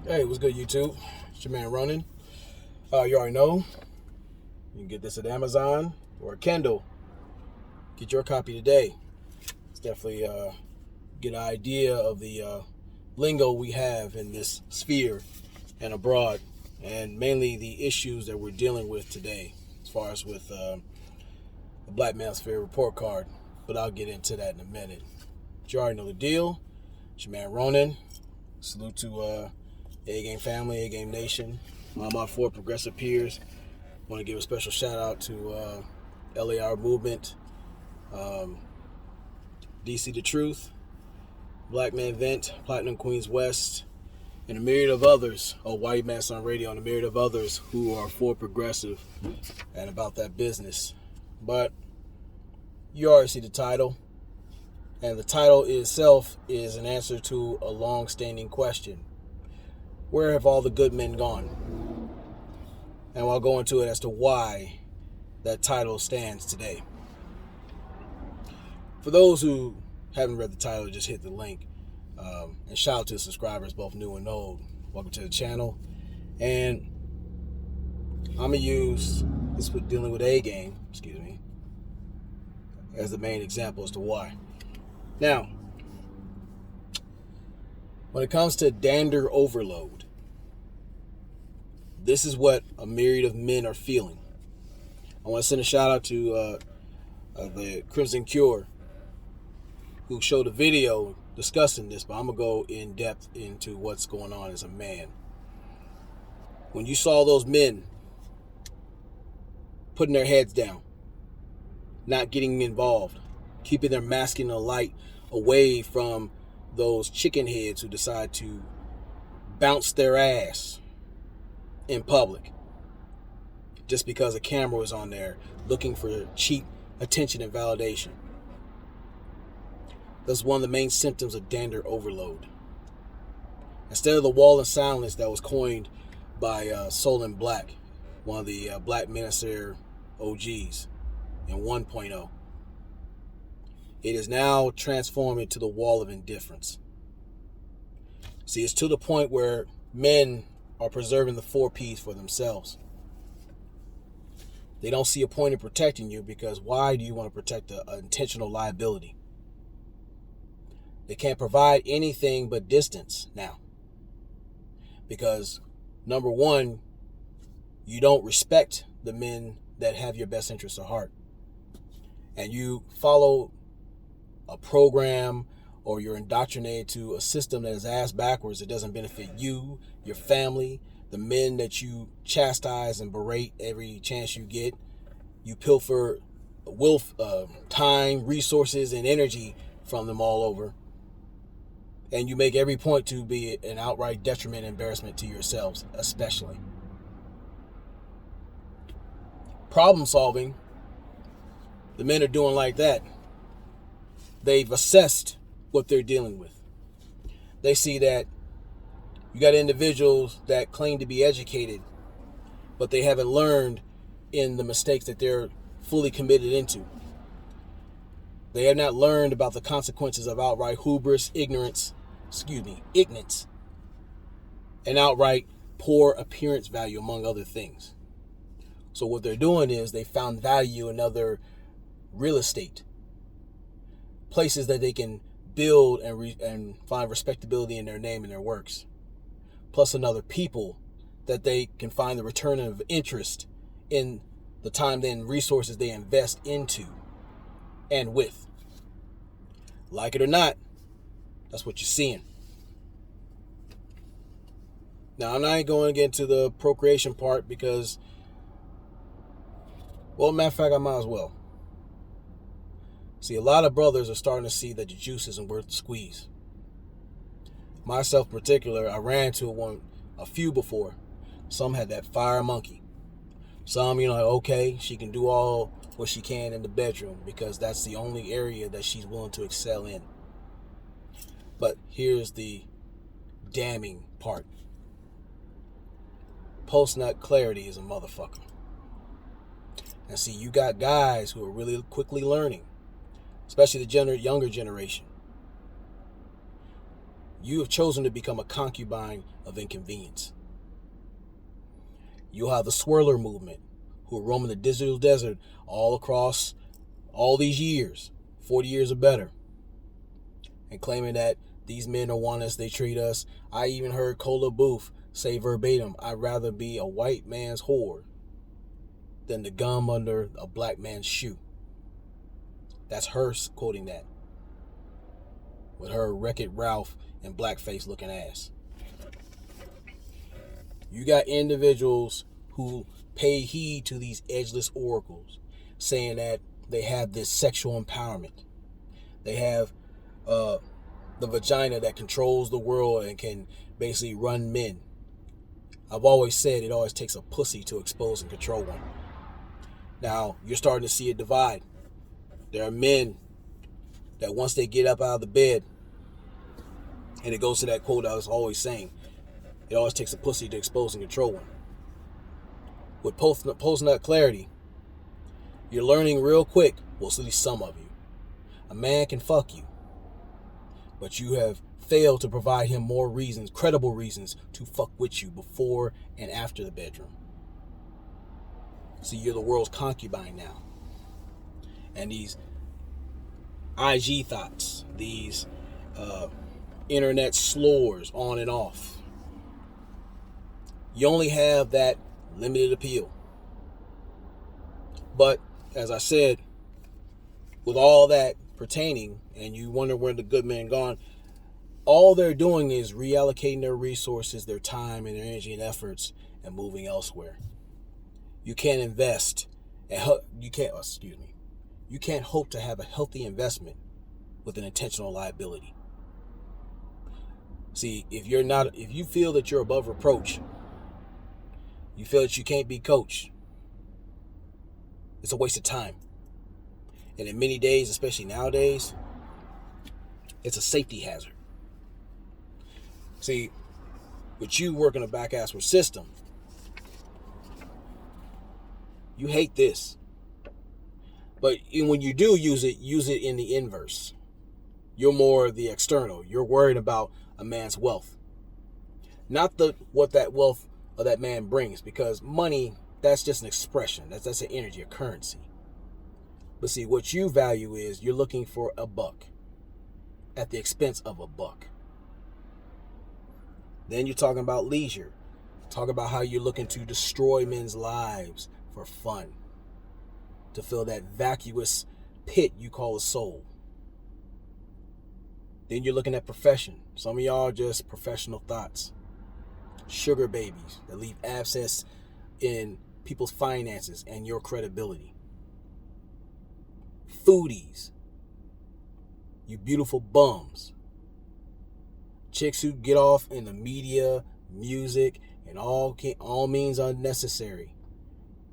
Hey, what's good, YouTube? It's your man Ronin. You already know. You can get this at Amazon or Kindle. Get your copy today. It's definitely get an idea of the lingo we have in this sphere and abroad, and mainly the issues that we're dealing with today, as far as with the Black Manosphere report card. But I'll get into that in a minute. But you already know the deal. It's your man Ronin. Salute to A-Game family, A-Game nation, all my four progressive peers. Want to give a special shout out to LAR Movement, DC The Truth, Black Man Vent, Platinum Queens West, and a myriad of others, White Mass on Radio, and a myriad of others who are for progressive and about that business. But you already see the title, and the title itself is an answer to a long-standing question. Where have all the good men gone? And I'll go into it as to why that title stands today. For those who haven't read the title, just hit the link. And shout out to the subscribers, both new and old. Welcome to the channel. And I'm going to use this with dealing with A-Game, as the main example as to why. Now, when it comes to dander overload, this is what a myriad of men are feeling. I want to send a shout out to the Crimson Cure, who showed a video discussing this, but I'm going to go in depth into what's going on as a man. When you saw those men putting their heads down, not getting involved, keeping their masculine light away from those chicken heads who decide to bounce their ass in public just because a camera was on there looking for cheap attention and validation. That's one of the main symptoms of dander overload. Instead of the wall of silence that was coined by Solon Black, one of the Black Manosphere OGs in 1.0, it is now transformed into the wall of indifference. See, it's to the point where men are preserving the 4 Ps for themselves. They don't see a point in protecting you, because why do you want to protect an intentional liability? They can't provide anything but distance now. Because, number one, you don't respect the men that have your best interests at heart. And you follow a program, or you're indoctrinated to a system that is ass backwards, that doesn't benefit you, your family, the men that you chastise and berate every chance you get. You pilfer time, resources, and energy from them all over. And you make every point to be an outright detriment and embarrassment to yourselves, especially. Problem solving, the men are doing like that. They've assessed what they're dealing with. They see that you got individuals that claim to be educated, but they haven't learned in the mistakes that they're fully committed into. They have not learned about the consequences of outright hubris, ignorance, and outright poor appearance value, among other things. So what they're doing is they found value in other real estate, places that they can build and find respectability in their name and their works, plus another people that they can find the return of interest in the time and resources they invest into and with. Like it or not, that's what you're seeing. Now, I'm not going to get into the procreation part because, well, matter of fact, I might as well. See, a lot of brothers are starting to see that the juice isn't worth the squeeze. Myself in particular, I ran into a few before. Some had that fire monkey. Some, okay, she can do all what she can in the bedroom because that's the only area that she's willing to excel in. But here's the damning part. Post-nut clarity is a motherfucker. And see, you got guys who are really quickly learning, especially the younger generation. You have chosen to become a concubine of inconvenience. You'll have the swirler movement, who are roaming the digital desert all across all these years, 40 years or better, and claiming that these men don't want us, they treat us. I even heard Cola Booth say verbatim, I'd rather be a white man's whore than the gum under a black man's shoe. That's her quoting that, with her Wreck-It Ralph and blackface looking ass. You got individuals who pay heed to these edgeless oracles, saying that they have this sexual empowerment. They have the vagina that controls the world and can basically run men. I've always said it always takes a pussy to expose and control one. Now, you're starting to see a divide. There are men that once they get up out of the bed, and it goes to that quote I was always saying, it always takes a pussy to expose and control one. With post-nut clarity, you're learning real quick, well, at least some of you, a man can fuck you, but you have failed to provide him more reasons, credible reasons, to fuck with you before and after the bedroom. So you're the world's concubine now. And these IG thoughts, these internet slurs on and off, you only have that limited appeal. But as I said, with all that pertaining, and you wonder where the good men gone, all they're doing is reallocating their resources, their time and their energy and efforts, and moving elsewhere. You can't invest, and you can't hope to have a healthy investment with an intentional liability. See, if you feel that you're above reproach, you feel that you can't be coached, it's a waste of time. And in many days, especially nowadays, it's a safety hazard. See, with you working a back-ass system, you hate this. But when you do use it in the inverse. You're more the external. You're worried about a man's wealth. Not what that wealth of that man brings, because money, that's just an expression. That's an energy, a currency. But see, what you value is you're looking for a buck at the expense of a buck. Then you're talking about leisure. Talk about how you're looking to destroy men's lives for fun, to fill that vacuous pit you call a soul. Then you're looking at profession. Some of y'all are just professional thoughts. Sugar babies that leave abscess in people's finances and your credibility. Foodies. You beautiful bums. Chicks who get off in the media, music, and all means unnecessary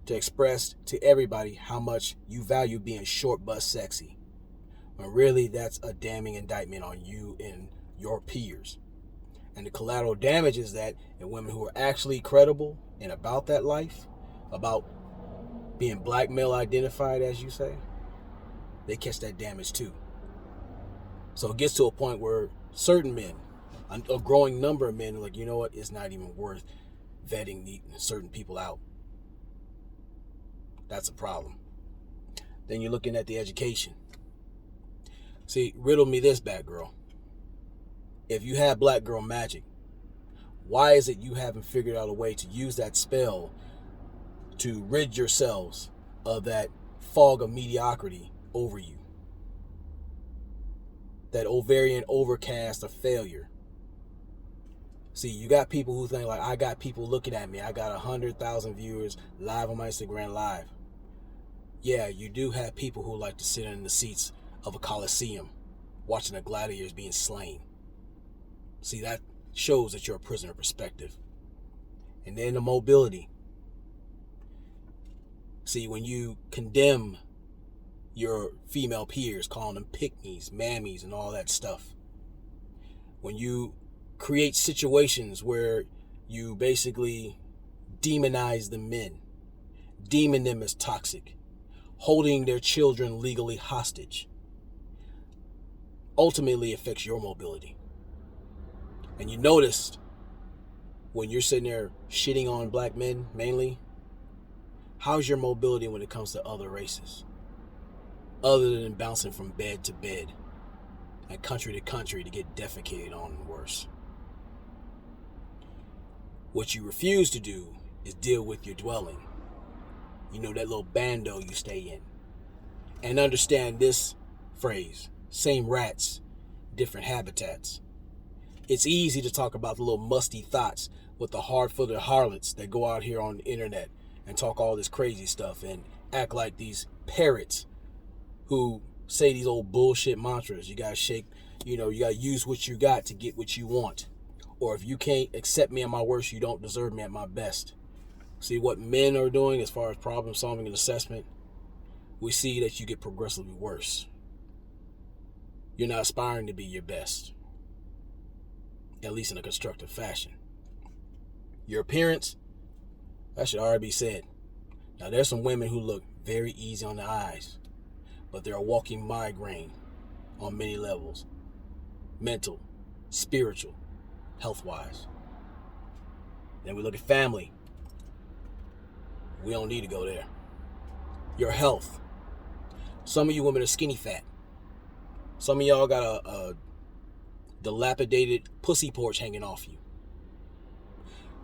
to express to everybody how much you value being short but sexy. When really that's a damning indictment on you and your peers. And the collateral damage is that in women who are actually credible and about that life, about being black male identified, as you say, they catch that damage too. So it gets to a point where certain men, a growing number of men, are like, you know what, it's not even worth vetting certain people out. That's a problem. Then you're looking at the education. See, riddle me this, bad girl. If you have black girl magic, why is it you haven't figured out a way to use that spell to rid yourselves of that fog of mediocrity over you? That ovarian overcast of failure. See, you got people who think like, I got people looking at me. I got 100,000 viewers live on my Instagram live. Yeah, you do have people who like to sit in the seats of a coliseum watching the gladiators being slain. See, that shows that you're a prisoner perspective. And then the mobility. See, when you condemn your female peers, calling them pick-me's, mammies, and all that stuff. When you create situations where you basically demonize the men, deeming them as toxic, holding their children legally hostage, ultimately affects your mobility. And you noticed when you're sitting there shitting on black men mainly, how's your mobility when it comes to other races? Other than bouncing from bed to bed and country to country to get defecated on and worse. What you refuse to do is deal with your dwelling. You know, that little bando you stay in. And understand this phrase, same rats, different habitats. It's easy to talk about the little musty thoughts with the hard-footed harlots that go out here on the internet and talk all this crazy stuff and act like these parrots who say these old bullshit mantras. You gotta shake, you gotta use what you got to get what you want. Or if you can't accept me at my worst, you don't deserve me at my best. See what men are doing as far as problem solving and assessment? We see that you get progressively worse. You're not aspiring to be your best, at least in a constructive fashion. Your appearance, that should already be said. Now, there's some women who look very easy on the eyes, but they're a walking migraine on many levels. Mental, spiritual, health-wise. Then we look at family. We don't need to go there. Your health. Some of you women are skinny fat. Some of y'all got a dilapidated pussy porch hanging off you.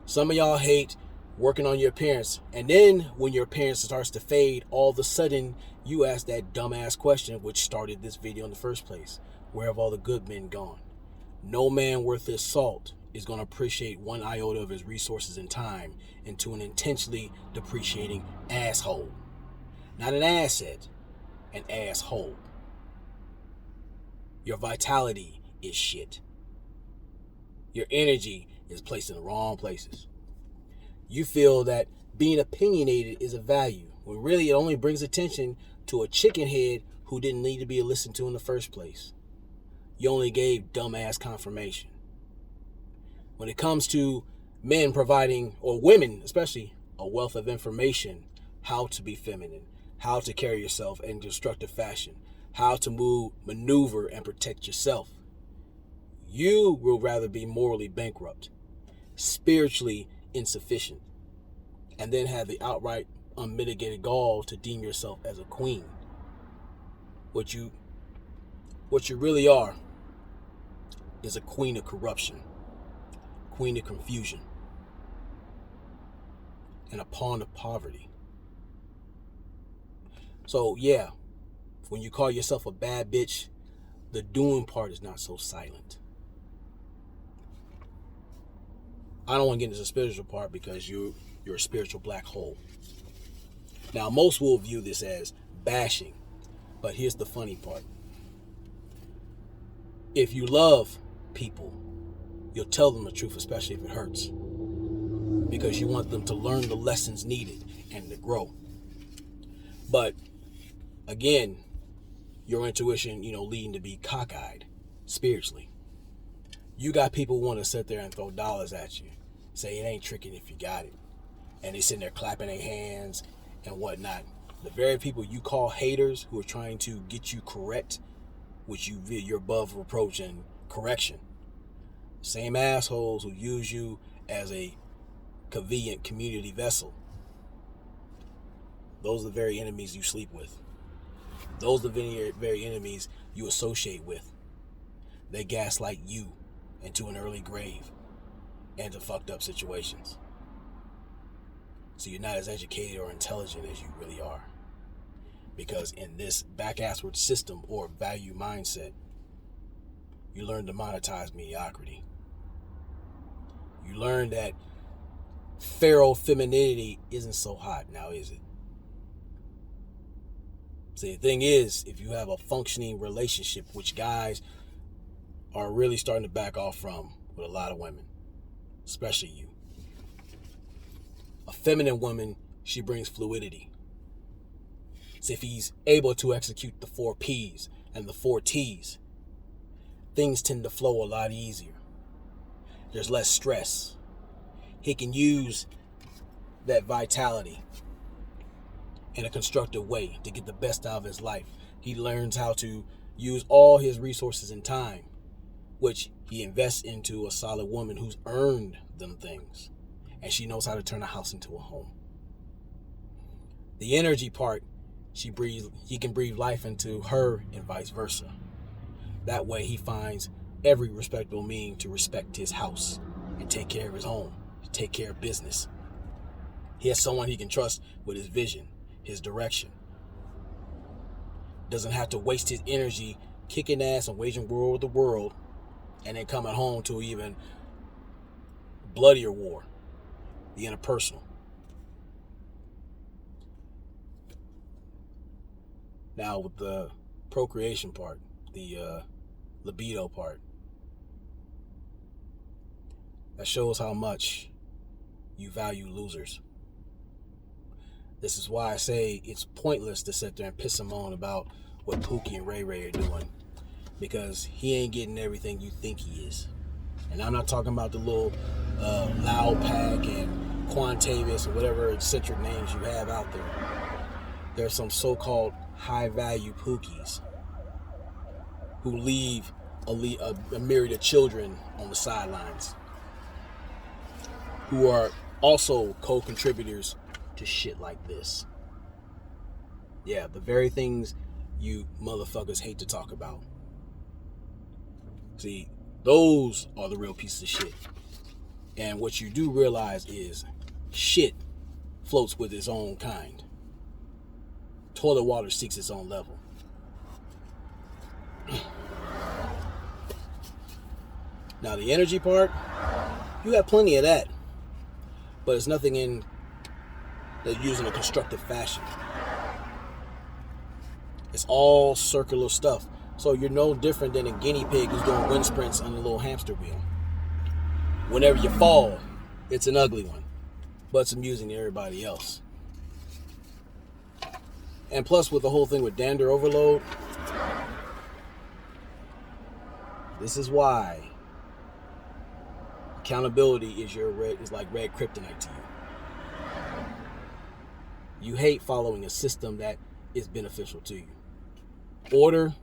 Some of y'all hate working on your appearance. And then when your appearance starts to fade, all of a sudden you ask that dumbass question which started this video in the first place. Where have all the good men gone? No man worth his salt is going to appreciate one iota of his resources and time into an intentionally depreciating asshole. Not an asset, an asshole. Your vitality is shit. Your energy is placed in the wrong places. You feel that being opinionated is a value, when really it only brings attention to a chicken head who didn't need to be listened to in the first place. You only gave dumbass confirmation. When it comes to men providing, or women especially, a wealth of information, how to be feminine, how to carry yourself in destructive fashion, how to move, maneuver, and protect yourself, you will rather be morally bankrupt, spiritually insufficient, and then have the outright unmitigated gall to deem yourself as a queen. What you really are is a queen of corruption, queen of confusion, and a pawn of poverty. So yeah, when you call yourself a bad bitch, the doing part is not so silent. I don't want to get into the spiritual part because you're a spiritual black hole. Now, most will view this as bashing, but here's the funny part. If you love people, you'll tell them the truth, especially if it hurts, because you want them to learn the lessons needed and to grow. But again, your intuition, leading to be cockeyed spiritually. You got people who want to sit there and throw dollars at you, say it ain't tricking if you got it, and they sitting there clapping their hands and whatnot. The very people you call haters, who are trying to get you correct, which you're above reproach and correction. Same assholes who use you as a convenient community vessel. Those are the very enemies you sleep with. Those are the very enemies you associate with. They gaslight you into an early grave and to fucked up situations. So you're not as educated or intelligent as you really are. Because in this back-assward system or value mindset, you learn to monetize mediocrity. You learn that feral femininity isn't so hot now, is it? See, the thing is, if you have a functioning relationship, which guys are really starting to back off from with a lot of women, especially you. A feminine woman, she brings fluidity. So if he's able to execute the 4 P's and the 4 T's, things tend to flow a lot easier. There's less stress. He can use that vitality in a constructive way to get the best out of his life. He learns how to use all his resources and time, which He invests into a solid woman who's earned them things, and she knows how to turn a house into a home. The energy part, he can breathe life into her and vice versa. That way he finds every respectable means to respect his house and take care of his home, take care of business. He has someone he can trust with his vision, his direction. Doesn't have to waste his energy kicking ass and waging war with the world and then coming home to even bloodier war, the interpersonal. Now with the procreation part, the libido part, that shows how much you value losers. This is why I say it's pointless to sit there and piss him on about what Pookie and Ray Ray are doing, because he ain't getting everything you think he is. And I'm not talking about the little Loud Pack and Quantavius or whatever eccentric names you have out there. There's some so-called high-value Pookies who leave a myriad of children on the sidelines, who are also co-contributors to shit like this. Yeah, the very things you motherfuckers hate to talk about. See, those are the real pieces of shit. And what you do realize is shit floats with its own kind. Toilet water seeks its own level. Now the energy part, you have plenty of that, but it's nothing in that used in a constructive fashion. It's all circular stuff. So you're no different than a guinea pig who's doing wind sprints on a little hamster wheel. Whenever you fall, it's an ugly one, but it's amusing to everybody else. And plus, with the whole thing with Dander overload, this is why accountability is like red kryptonite to you. You hate following a system that is beneficial to you. Order,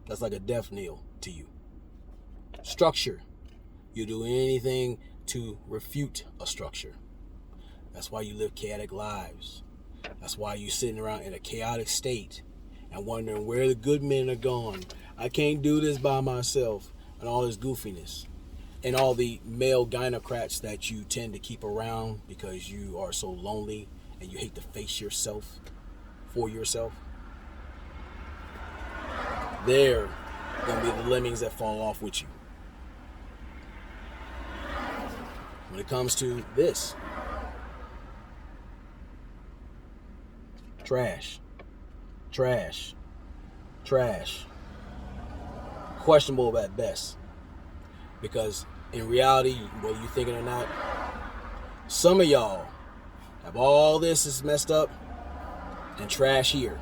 that's like a death knell to you. Structure, you do anything to refute a structure. That's why you live chaotic lives. That's why you're sitting around in a chaotic state and wondering where the good men are gone. I can't do this by myself, and all this goofiness. And all the male gynocrats that you tend to keep around because you are so lonely and you hate to face yourself for yourself. They're going to be the lemmings that fall off with you. When it comes to this, trash. Questionable at best. Because in reality, whether you think it or not, some of y'all have all this is messed up and trash here.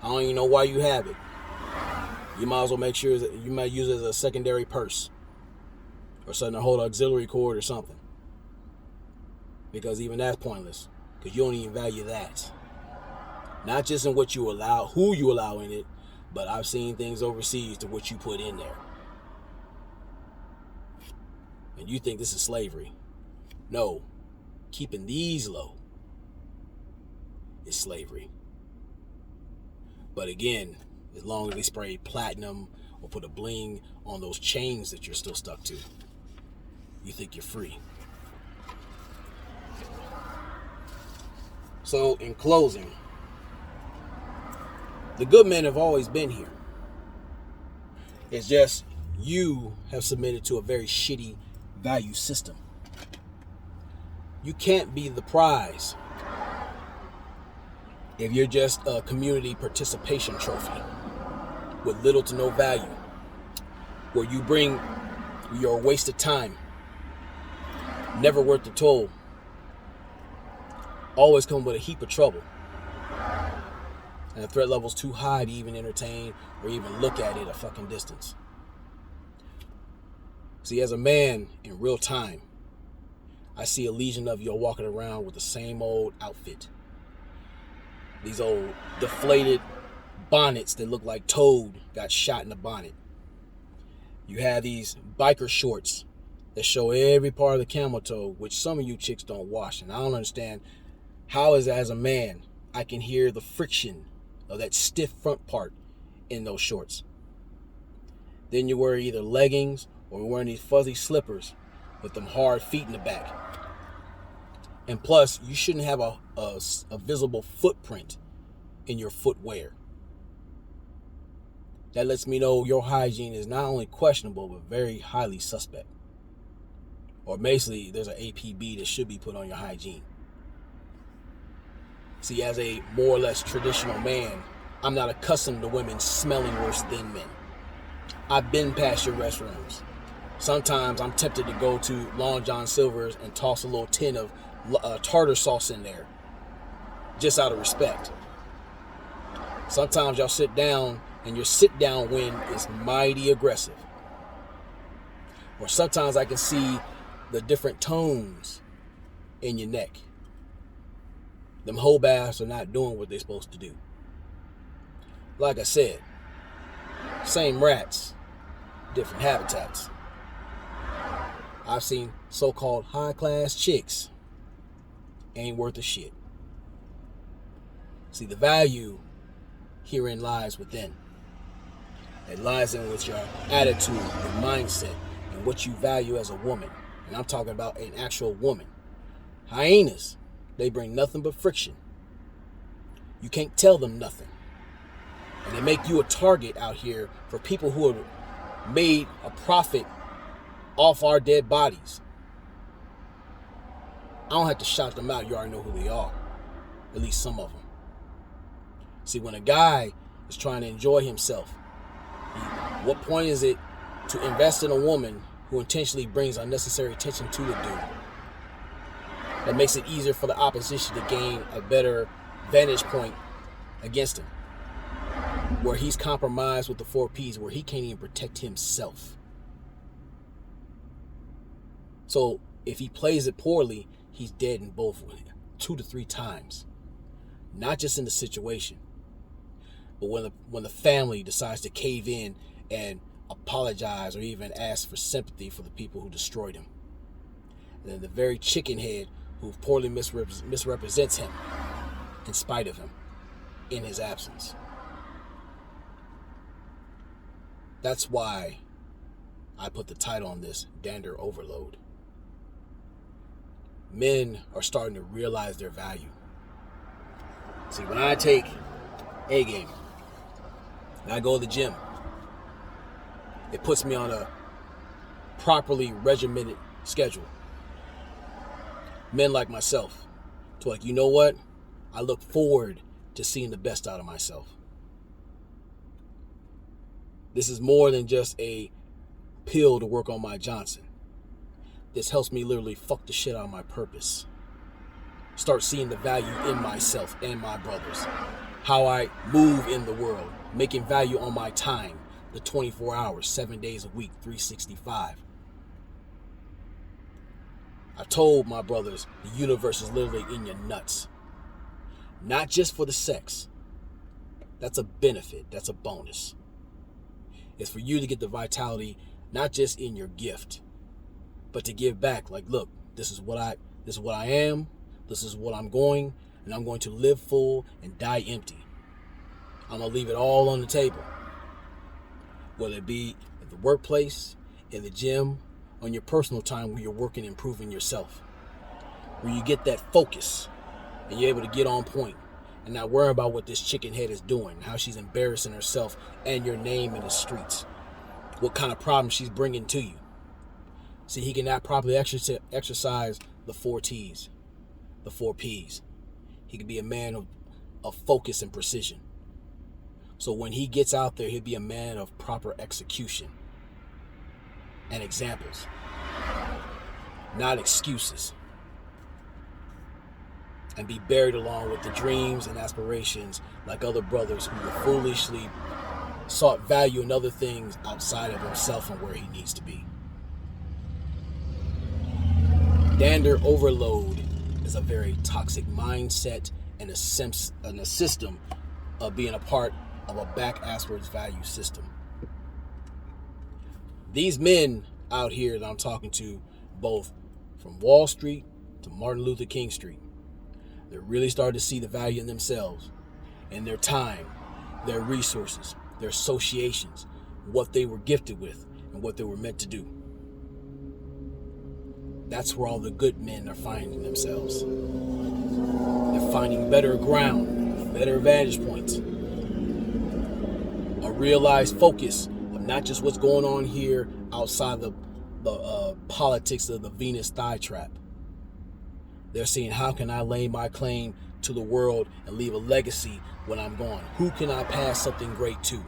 I don't even know why you have it. You might as well make sure that you might use it as a secondary purse or something to hold an auxiliary cord or something. Because even that's pointless. Because you don't even value that. Not just in what you allow, who you allow in it, but I've seen things overseas to what you put in there. And you think this is slavery. No. Keeping these low is slavery. But again, as long as they spray platinum or put a bling on those chains that you're still stuck to, you think you're free. So in closing, the good men have always been here. It's just you have submitted to a very shitty value system. You can't be the prize if you're just a community participation trophy with little to no value, where you bring your wasted time, never worth the toll, always come with a heap of trouble, and the threat level's too high to even entertain or even look at it a fucking distance. See, as a man in real time, I see a legion of you walking around with the same old outfit. These old deflated bonnets that look like Toad got shot in the bonnet. You have these biker shorts that show every part of the camel toe, which some of you chicks don't wash. And I don't understand how is as a man I can hear the friction of that stiff front part in those shorts. Then you wear either leggings or wearing these fuzzy slippers with them hard feet in the back. And plus, you shouldn't have a visible footprint in your footwear. That lets me know your hygiene is not only questionable, but very highly suspect. Or basically, there's an APB that should be put on your hygiene. See, as a more or less traditional man, I'm not accustomed to women smelling worse than men. I've been past your restrooms. Sometimes I'm tempted to go to Long John Silver's and toss a little tin of tartar sauce in there, just out of respect. Sometimes y'all sit down and your sit down wind is mighty aggressive. Or sometimes I can see the different tones in your neck. Them whole baths are not doing what they're supposed to do. Like I said, same rats, different habitats. I've seen so-called high-class chicks ain't worth a shit. See, the value herein lies within. It lies in with your attitude, your mindset, and what you value as a woman. And I'm talking about an actual woman. Hyenas, they bring nothing but friction. You can't tell them nothing. And they make you a target out here for people who have made a profit off our dead bodies. I don't have to shout them out. You already know who they are. At least some of them. See, when a guy is trying to enjoy himself, what point is it to invest in a woman who intentionally brings unnecessary attention to the dude? That makes it easier for the opposition to gain a better vantage point against him. Where he's compromised with the 4 Ps, where he can't even protect himself. So if he plays it poorly, he's dead in both 2 to 3 times. Not just in the situation, but when the family decides to cave in and apologize or even ask for sympathy for the people who destroyed him. And then the very chicken head who poorly misrepresents him in spite of him in his absence. That's why I put the title on this, Dander Overload. Men are starting to realize their value. See, when I take A game and I go to the gym, it puts me on a properly regimented schedule. Men like myself, to like, you know what? I look forward to seeing the best out of myself. This is more than just a pill to work on my Johnson. This helps me literally fuck the shit out of my purpose. Start seeing the value in myself and my brothers. How I move in the world. Making value on my time. The 24 hours, 7 days a week, 365. I told my brothers the universe is literally in your nuts. Not just for the sex. That's a benefit. That's a bonus. It's for you to get the vitality, not just in your gift, but to give back. Like, look, this is what I am, this is what I'm going, and I'm going to live full and die empty. I'm gonna leave it all on the table. Whether it be at the workplace, in the gym, on your personal time where you're working and improving yourself. Where you get that focus and you're able to get on point. And not worry about what this chicken head is doing, how she's embarrassing herself and your name in the streets. What kind of problems she's bringing to you. See, he cannot properly exercise the 4 T's, the 4 P's. He can be a man of focus and precision. So when he gets out there, he'll be a man of proper execution and examples, not excuses. And be buried along with the dreams and aspirations like other brothers who have foolishly sought value in other things outside of himself and where he needs to be. Dander overload is a very toxic mindset and a system of being a part of a back-asswards value system. These men out here that I'm talking to, both from Wall Street to Martin Luther King Street, they're really starting to see the value in themselves and their time, their resources, their associations, what they were gifted with, and what they were meant to do. That's where all the good men are finding themselves. They're finding better ground, better vantage points, a realized focus of not just what's going on here outside the politics of the Venus thigh trap. They're seeing, how can I lay my claim to the world and leave a legacy when I'm gone? Who can I pass something great to?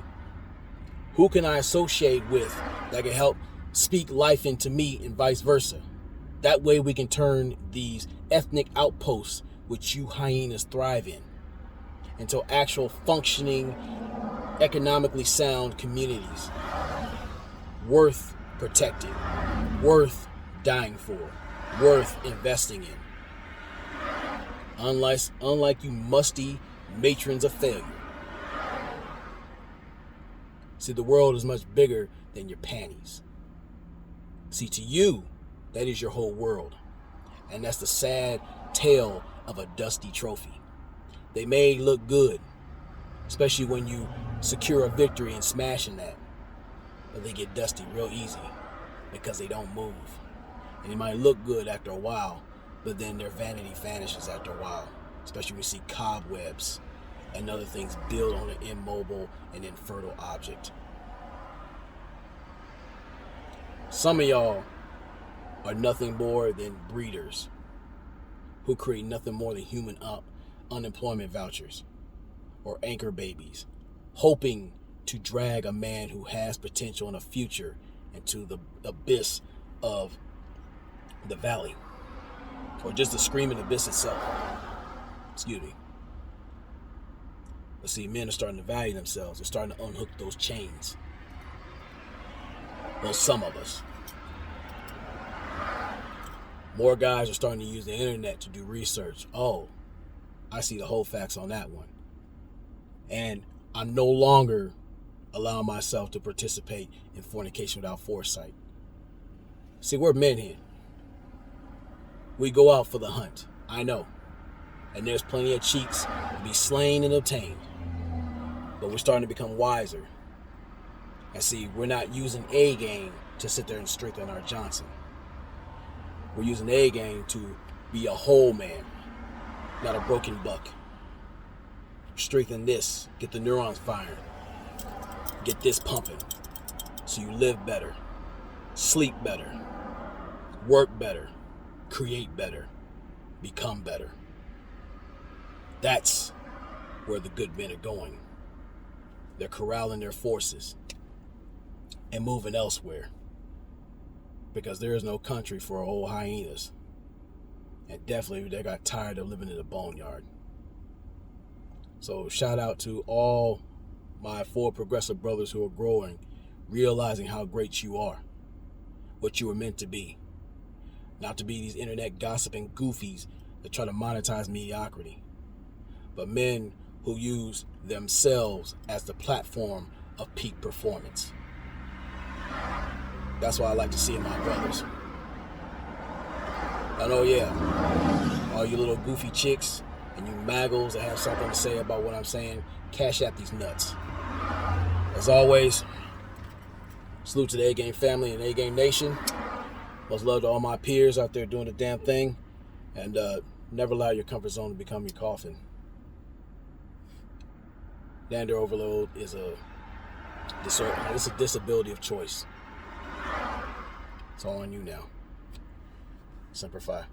Who can I associate with that can help speak life into me and vice versa? That way we can turn these ethnic outposts, which you hyenas thrive in, into actual functioning, economically sound communities worth protecting, worth dying for, worth investing in. Unlike you musty matrons of failure. See, the world is much bigger than your panties. See, to you, that is your whole world. And that's the sad tale of a dusty trophy. They may look good, especially when you secure a victory and smashing that. But they get dusty real easy because they don't move. And they might look good after a while, but then their vanity vanishes after a while. Especially when you see cobwebs and other things build on an immobile and infertile object. Some of y'all are nothing more than breeders who create nothing more than human unemployment vouchers or anchor babies, hoping to drag a man who has potential and a future into the abyss of the valley, or just the screaming abyss itself. Excuse me. But see, men are starting to value themselves. They're starting to unhook those chains. Well, some of us. More guys are starting to use the internet to do research. Oh, I see the whole facts on that one. And I'm no longer allowing myself to participate in fornication without foresight. See, we're men here. We go out for the hunt. I know. And there's plenty of cheeks to be slain and obtained. But we're starting to become wiser. And see, we're not using A game to sit there and strengthen our Johnson. We're using A game to be a whole man, not a broken buck. Strengthen this, get the neurons firing, get this pumping, so you live better, sleep better, work better, create better, become better. That's where the good men are going. They're corralling their forces and moving elsewhere, because there is no country for old hyenas. And definitely they got tired of living in a boneyard. So shout out to all my 4 progressive brothers who are growing, realizing how great you are, what you were meant to be. Not to be these internet gossiping goofies that try to monetize mediocrity, but men who use themselves as the platform of peak performance. That's what I like to see in my brothers. And oh yeah, all you little goofy chicks and you maggles that have something to say about what I'm saying, CashApp these nuts. As always, salute to the A-Game family and A-Game Nation. Much love to all my peers out there doing the damn thing. And never allow your comfort zone to become your coffin. Dander overload is a disability of choice. It's all on you now. Semper Fi.